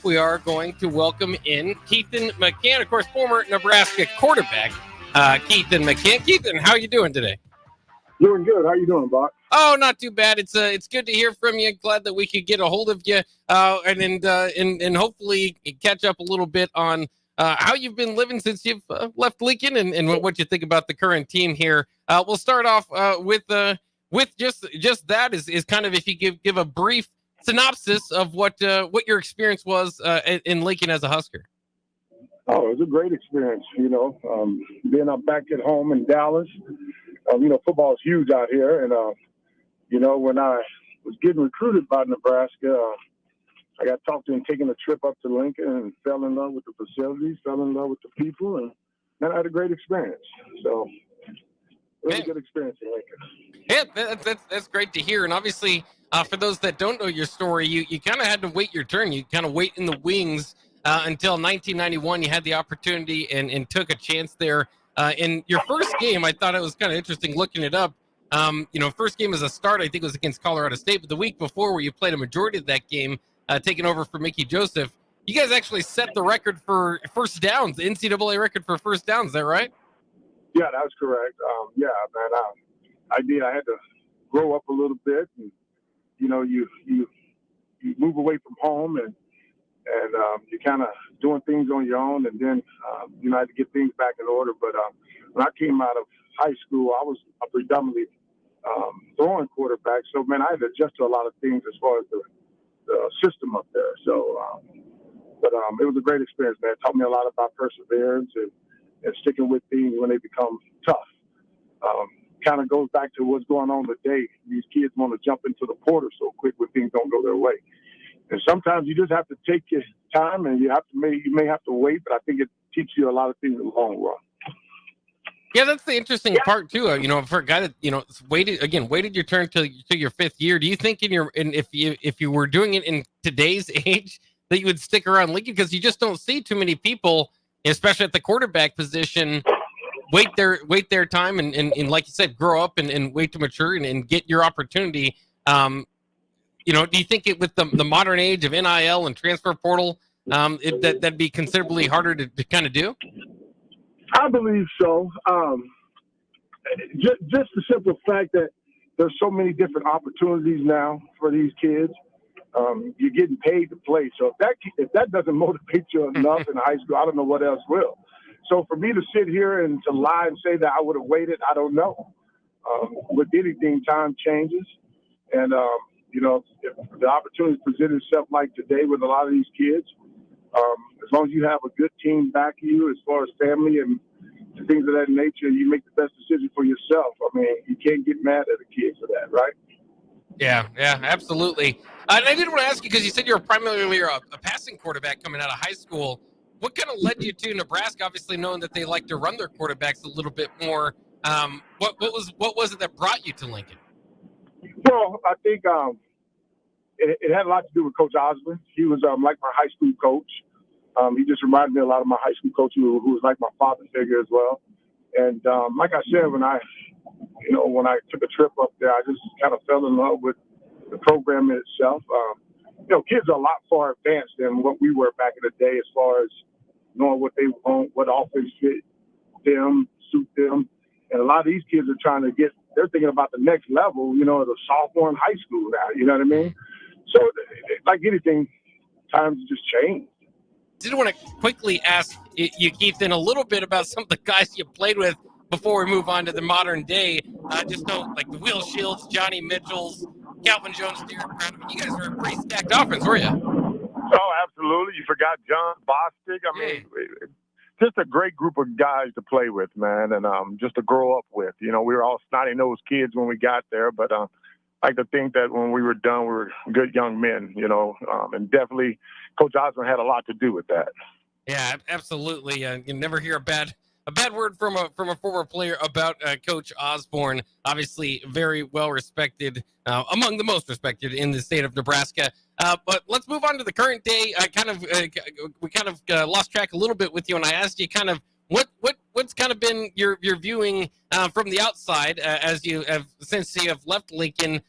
we are going to welcome in Keithen McCant, of course, former Nebraska quarterback. Keithen McCant. Keithen, how are you doing today? Doing good. How you doing, Bach? Oh, not too bad. It's good to hear from you. Glad that we could get a hold of you, and hopefully catch up a little bit on how you've been living since you've left Lincoln, and what you think about the current team here. We'll start off with just that is kind of, if you give a brief synopsis of what your experience was in Lincoln as a Husker. Oh, it was a great experience. Being up back at home in Dallas. Football is huge out here, and when I was getting recruited by Nebraska, I got talked into taking a trip up to Lincoln and fell in love with the facilities, fell in love with the people, and then I had a great experience. So, really good experience in Lincoln. Yeah, that's great to hear. And obviously, for those that don't know your story, you kind of had to wait your turn. You kind of wait in the wings until 1991. You had the opportunity and took a chance there. In your first game, I thought it was kind of interesting looking it up. First game as a start, I think it was against Colorado State, but the week before, where you played a majority of that game, taking over for Mickey Joseph, you guys actually set the record for first downs, the NCAA record for first downs. Is that right? Yeah, that's correct. I did. I had to grow up a little bit, and you move away from home, and you're kind of doing things on your own, and then I had to get things back in order. But when I came out of high school, I was a predominantly throwing quarterback, so man, I had to adjust to a lot of things as far as the system up there. So, it was a great experience, man. It taught me a lot about perseverance and sticking with things when they become tough. Kind of goes back to what's going on today. These kids want to jump into the portal so quick when things don't go their way. And sometimes you just have to take your time, and you may have to wait, but I think it teaches you a lot of things in the long run. Yeah, that's the interesting part too. For a guy that waited your turn to your fifth year. Do you think if you were doing it in today's age that you would stick around Lincoln? Because you just don't see too many people, especially at the quarterback position, wait their time and like you said, grow up and wait to mature and get your opportunity. Do you think with the modern age of NIL and transfer portal, that'd be considerably harder to kind of do? I believe so. Just the simple fact that there's so many different opportunities now for these kids. You're getting paid to play. So if that doesn't motivate you enough in high school, I don't know what else will. So for me to sit here and to lie and say that I would have waited, I don't know. With anything, time changes. And, if the opportunity presents itself like today with a lot of these kids, as long as you have a good team backing you as far as family and things of that nature, you make the best decision for yourself. I mean, you can't get mad at a kid for that, right? Yeah, absolutely. And I did want to ask you, because you said you're primarily a passing quarterback coming out of high school. What kind of led you to Nebraska, obviously knowing that they like to run their quarterbacks a little bit more? What was it that brought you to Lincoln? Well, I think it had a lot to do with Coach Osborne. He was like my high school coach. He just reminded me a lot of my high school coach, who was like my father figure as well. And like I said, when I took a trip up there, I just kind of fell in love with the program in itself. Kids are a lot far advanced than what we were back in the day as far as knowing what they want, what offense fit them, suit them. And a lot of these kids are they're thinking about the next level, the sophomore in high school now, you know what I mean? So like anything, times just change. I did want to quickly ask you, Keithen, a little bit about some of the guys you played with before we move on to the modern day. Just know, like the Will Shields, Johnny Mitchells, Calvin Jones, Derek Brown. I mean, you guys were a pretty stacked offense, were you? Oh, absolutely. You forgot John Bostic. I mean, just a great group of guys to play with, man, and just to grow up with. We were all snotty-nosed kids when we got there, but I like to think that when we were done, we were good young men, and definitely Coach Osborne had a lot to do with that. Yeah, absolutely. You never hear a bad word from a former player about Coach Osborne. Obviously, very well respected, among the most respected in the state of Nebraska. But let's move on to the current day. We kind of lost track a little bit with you, and I asked you kind of what's kind of been your viewing from the outside since you have left Lincoln.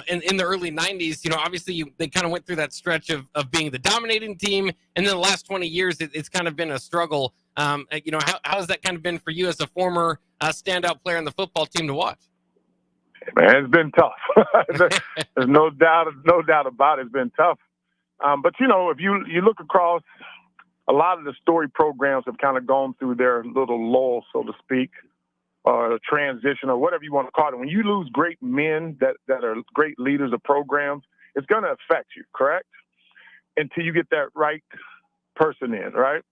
in the early 90s, obviously they kind of went through that stretch of being the dominating team. And then the last 20 years, it's kind of been a struggle. How has that kind of been for you as a former standout player on the football team to watch? Man, it's been tough. There's no doubt about it. It's been tough. But, if you look across, a lot of the story programs have kind of gone through their little lull, so to speak, or transition or whatever you want to call it. When you lose great men that are great leaders of programs, it's going to affect you, correct? Until you get that right person in, right?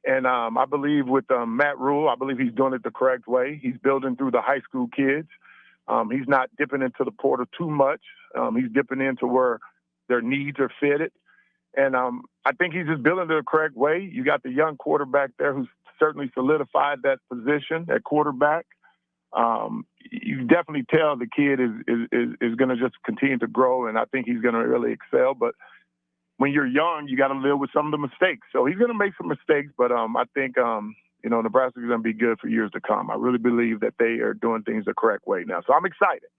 And I believe with Matt Rule, I believe he's doing it the correct way. He's building through the high school kids. He's not dipping into the portal too much. He's dipping into where their needs are fitted. And I think he's just building it the correct way. You got the young quarterback there who's certainly solidified that position at quarterback. You definitely tell the kid is going to just continue to grow, and I think he's going to really excel. But when you're young, you got to live with some of the mistakes. So he's going to make some mistakes, but I think Nebraska is going to be good for years to come. I really believe that they are doing things the correct way now. So I'm excited.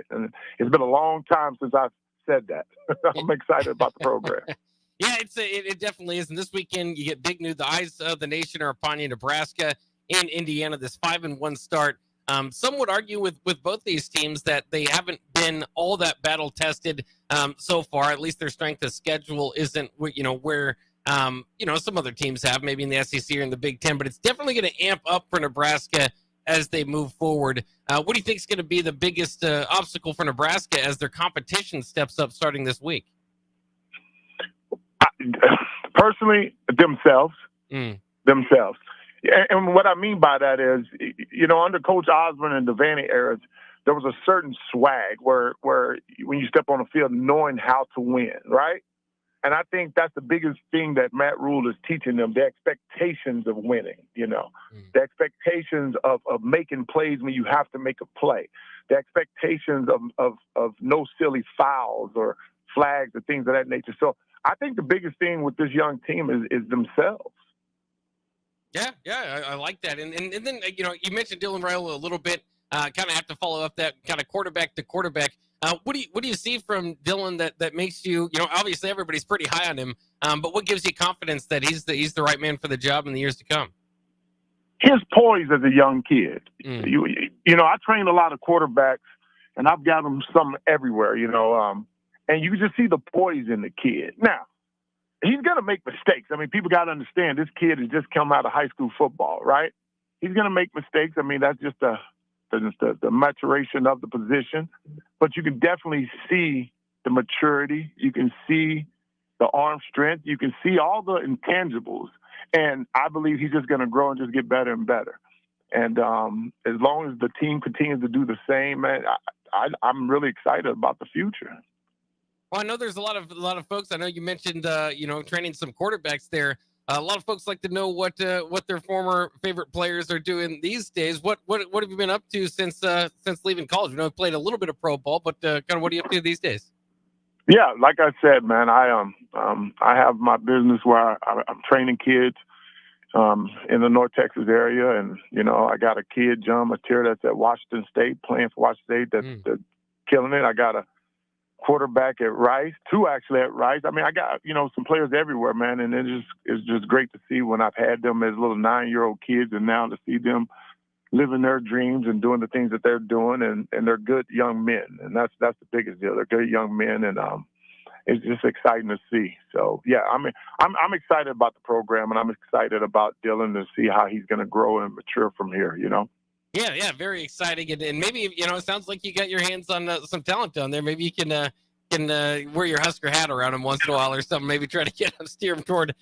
And it's been a long time since I've said that. I'm excited about the program. Yeah, it definitely is. And this weekend, you get big news. The eyes of the nation are upon you. Nebraska and Indiana, this 5-1 start. Some would argue with both these teams that they haven't been all that battle tested so far. At least their strength of schedule isn't where some other teams have, maybe in the SEC or in the Big Ten. But it's definitely going to amp up for Nebraska as they move forward. What do you think is going to be the biggest obstacle for Nebraska as their competition steps up starting this week? Personally, themselves. Themselves. And what I mean by that is, under Coach Osborne and Devaney eras, there was a certain swag where when you step on the field, knowing how to win, right? And I think that's the biggest thing that Matt Rule is teaching them, the expectations of winning, the expectations of making plays when you have to make a play, the expectations of no silly fouls or flags or things of that nature. So I think the biggest thing with this young team is themselves. Yeah, I like that. And then, you mentioned Dylan Raiola a little bit, kind of have to follow up that kind of quarterback to quarterback. What do you see from Dylan that makes you, obviously everybody's pretty high on him, but what gives you confidence that he's the right man for the job in the years to come? His poise as a young kid. I trained a lot of quarterbacks, and I've got them some everywhere, and you just see the poise in the kid. Now, he's going to make mistakes. I mean, people got to understand this kid has just come out of high school football, right? He's going to make mistakes. I mean, that's just the maturation of the position. But you can definitely see the maturity. You can see the arm strength. You can see all the intangibles. And I believe he's just going to grow and just get better and better. And as long as the team continues to do the same, man, I'm really excited about the future. Well, I know there's a lot of folks. I know you mentioned, training some quarterbacks there. A lot of folks like to know what their former favorite players are doing these days. What have you been up to since leaving college? You played a little bit of pro ball, but kind of what are you up to these days? Yeah, like I said, man, I have my business where I'm training kids in the North Texas area, and I got a kid, John Mateer, that's at Washington State, playing for Washington State, that's killing it. I got a quarterback at Rice, two actually at Rice. I mean, I got, some players everywhere, man. And it's just great to see when I've had them as little 9-year-old kids, and now to see them living their dreams and doing the things that they're doing. And they're good young men. And that's the biggest deal. They're good young men. And it's just exciting to see. So yeah, I mean, I'm excited about the program, and I'm excited about Dylan to see how he's going to grow and mature from here, Yeah, very exciting, and maybe it sounds like you got your hands on some talent down there. Maybe you can wear your Husker hat around him once in a while or something. Maybe try to steer him toward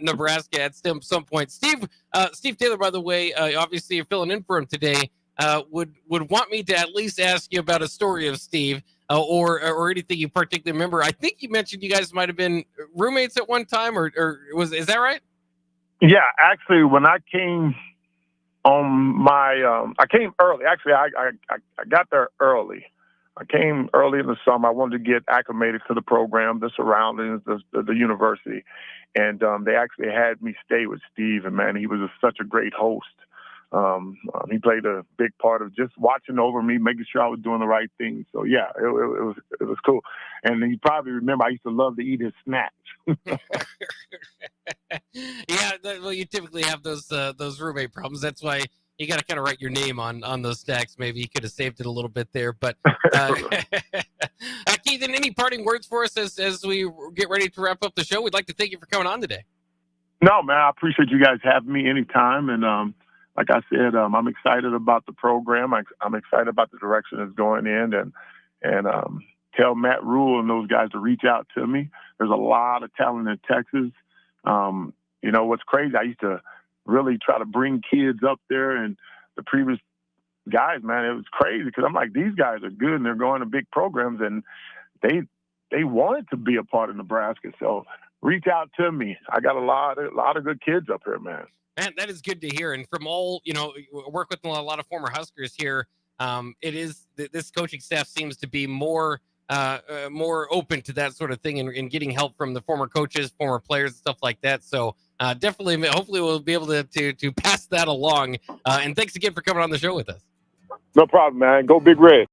Nebraska at some point. Steve Taylor, by the way, obviously you're filling in for him today. Would want me to at least ask you about a story of Steve or anything you particularly remember. I think you mentioned you guys might have been roommates at one time, or is that right? Yeah, actually, when I came. I came early. Actually, I got there early. I came early in the summer. I wanted to get acclimated to the program, the surroundings, the university. And they actually had me stay with Steve. And, man, he was such a great host. He played a big part of just watching over me, making sure I was doing the right thing. So yeah, it was cool. And you probably remember I used to love to eat his snacks. Yeah, well, you typically have those roommate problems. That's why you got to kind of write your name on those stacks. Maybe you could have saved it a little bit there. But Keithen, any parting words for us as we get ready to wrap up the show? We'd like to thank you for coming on today. No, man, I appreciate you guys having me anytime. And like I said, I'm excited about the program. I'm excited about the direction it's going in, and tell Matt Rule and those guys to reach out to me. There's a lot of talent in Texas. What's crazy, I used to really try to bring kids up there, and the previous guys, man, it was crazy because I'm like, these guys are good and they're going to big programs, and they wanted to be a part of Nebraska. So reach out to me. I got a lot of good kids up here, man. Man, that is good to hear. And from all, work with a lot of former Huskers here. This coaching staff seems to be more open to that sort of thing and getting help from the former coaches, former players, and stuff like that. So definitely, hopefully we'll be able to pass that along. And thanks again for coming on the show with us. No problem, man. Go Big Red.